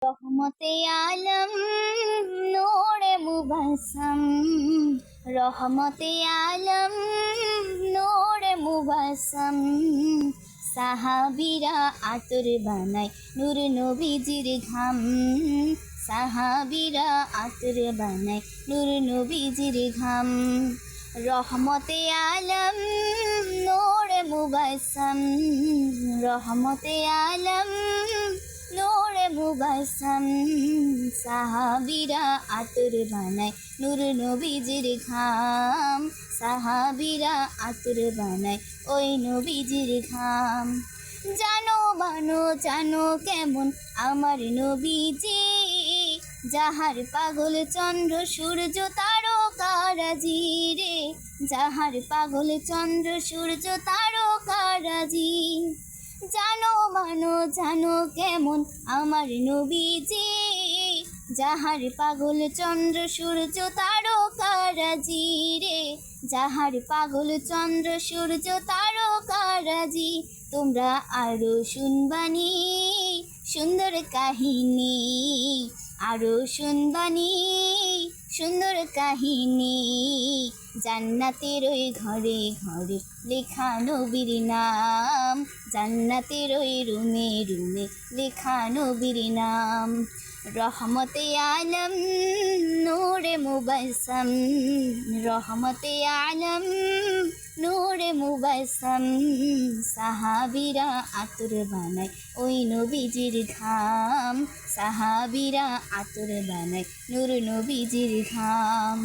রহমতে আলম নূরে মুবাসসাম, রহমতে আলম নূরে মুবাসসাম। সাহাবীরা আতর বানায় নূর নবীজির ঘাম, সাহাবীরা আতর বানায় নূর নবীজির ঘাম। রহমতে আলম নূরে মুবাসসাম, রহমতে আলম নূরে মুবাসসাম। সাহাবীরা আতর বানায় নূর নবীজির ঘাম, সাহাবীরা আতর বানায় ওই নবীজির ঘাম। জানো মানো জানো কেমন আমার নবীজি, যাহার পাগল চন্দ্র সূর্য তারকারাজি রে, যাহার পাগল চন্দ্র সূর্য তারকারাজি। জানো মানো জানো কেমন আমার নবীজি, যাহার পাগল চন্দ্র সূর্য তারকারাজি রে, যাহার পাগল চন্দ্র সূর্য তারকারাজি। তোমরা আরো শুনবানি সুন্দর কাহিনী, আরো শুনবানি সুন্দর কাহিনী। জান্নাতের ওই ঘরে ঘরে লেখা নবীর নাম, জান্নাতের ওই রুমে রুমে লেখা নবীর নাম। রহমতে আলম নূরে মুবাসসাম, রহমতে আলম নূরে মুবাসসাম। সাহাবীরা আতর বানায় ওই নবীজির ঘাম, সাহাবীরা আতর বানায় নূর নবীজির ঘাম।